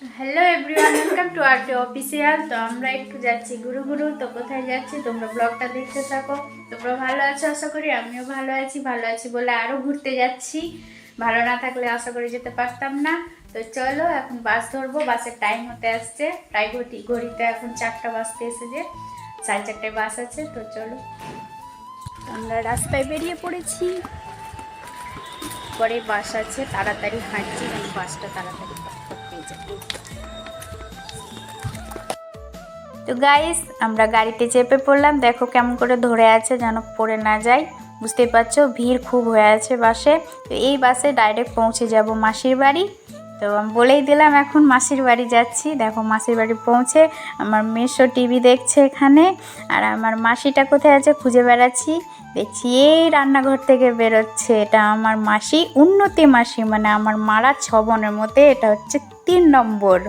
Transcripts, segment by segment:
Hello everyone, welcome to R two official. তো আমরা একটু যাচ্ছি গুরু। তো কোথায় যাচ্ছি তোমরা ব্লগটা দেখতে থাকো। তোমরা ভালো আছো আশা করি, আমিও ভালো আছি বলে আরও ঘুরতে যাচ্ছি। ভালো না থাকলে আশা করি যেতে পারতাম না। তো চলো এখন বাস ধরবো, বাসের টাইম হতে আসছে, প্রায় ঘড়িতে এখন 4টা বাজতে এসেছে, 4:30টায় বাস আছে। তো চলো আমরা রাস্তায় বেরিয়ে পড়েছি, পরে বাস আছে, তাড়াতাড়ি হাঁটছি যেন বাসটা তাড়াতাড়ি পেয়ে যাই। তো গাইস আমরা গাড়িতে চেপে পড়লাম, দেখো কেমন করে ধরে আছে যেন পড়ে না যায়। বুঝতেই পারছো ভিড় খুব হয়ে আছে বাসে। তো এই বাসে ডাইরেক্ট পৌঁছে যাব মাসির বাড়ি। তো আমি বলেই দিলাম এখন মাসির বাড়ি যাচ্ছি। দেখো মাসির বাড়ি পৌঁছে আমার মেশো টিভি দেখছে এখানে, আর আমার মাসিটা কোথায় আছে খুঁজে বেড়াচ্ছি। দেখছি এই রান্নাঘর থেকে বেরোচ্ছে, এটা আমার মাসি, উন্নতি মাসি, মানে আমার মারা 6 বোনের মধ্যে এটা হচ্ছে 3 নম্বর।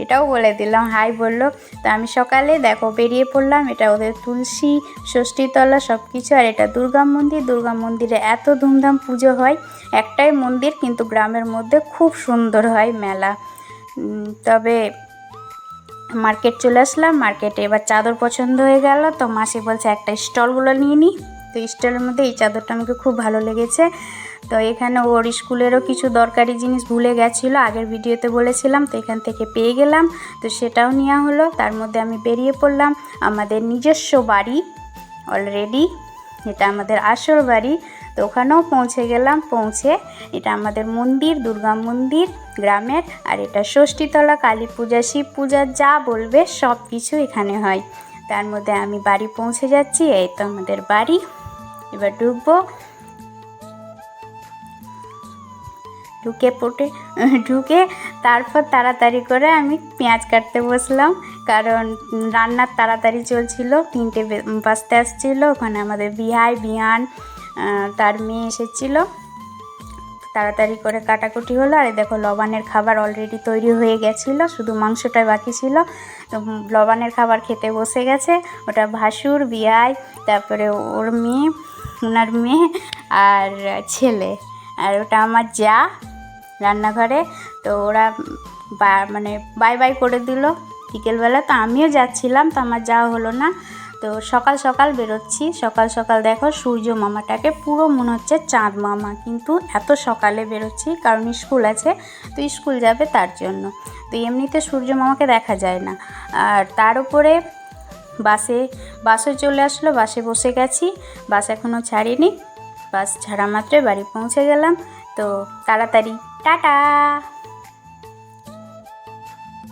এটাও বলে দিলাম, হাই বললো। তো আমি সকালে দেখো বেরিয়ে পড়লাম, এটা ওদের তুলসী ষষ্ঠীতলা সব কিছু। আর এটা দুর্গা মন্দিরে এত ধুমধাম পুজো হয়, একটাই মন্দির কিন্তু গ্রামের মধ্যে খুব সুন্দর হয় মেলা। তবে মার্কেট চলে আসলাম, মার্কেটে এবার চাদর পছন্দ হয়ে গেল। তো মাসি বলছে একটা স্টলগুলো নিয়ে নিই। তো স্টলের মধ্যে এই চাদরটা আমাকে খুব ভালো লেগেছে। তো এখানে ওর স্কুলেরও কিছু দরকারি জিনিস ভুলে গেছিলো, আগের ভিডিওতে বলেছিলাম, তো এখান থেকে পেয়ে গেলাম। তো সেটাও নেওয়া হলো। তার মধ্যে আমি বেরিয়ে পড়লাম আমাদের নিজস্ব বাড়ি অলরেডি, এটা আমাদের আসল বাড়ি। তো ওখানেও পৌঁছে গেলাম, পৌঁছে এটা আমাদের মন্দির, দুর্গা মন্দির গ্রামের। আর এটা ষষ্ঠীতলা, কালী পূজা, শিব পূজা, যা বলবে সব কিছু এখানে হয়। তার মধ্যে আমি বাড়ি পৌঁছে যাচ্ছি, এই তো আমাদের বাড়ি। এবার ঢুকে তারপর তাড়াতাড়ি করে আমি পেঁয়াজ কাটতে বসলাম, কারণ রান্নার তাড়াতাড়ি চলছিল, 3টে বাজতে আসছিলো। ওখানে আমাদের বিহান তার মেয়ে এসেছিলো, তাড়াতাড়ি করে কাটাকুটি হলো। আর দেখো লবণের খাবার অলরেডি তৈরি হয়ে গেছিলো, শুধু মাংসটাই বাকি ছিল। তো লবণের খাবার খেতে বসে গেছে, ওটা ভাসুর, বিয়াই, তারপরে ওর মেয়ে, ওনার মেয়ে আর ছেলে, আর ওটা আমার যা রান্নাঘরে। তো ওরা মানে বাই করে দিল বিকেলবেলা। তো আমিও যাচ্ছিলাম, তো আমার যাওয়া হলো না। তো সকাল সকাল বেরোচ্ছি, সকাল দেখো সূর্য মামাটাকে পুরো মনে হচ্ছে চাঁদ মামা, কিন্তু এত সকালে বেরোচ্ছি কারণ স্কুল আছে, তো স্কুল যাবে তার জন্য। তো এমনিতে সূর্য মামাকে দেখা যায় না। আর তার উপরে বাসে চলে আসলো, বাসে বসে গেছি, বাস এখনও ছাড়িনি, বাস ছাড়া মাত্রই বাড়ি পৌঁছে গেলাম। তো তাড়াতাড়ি টাটা।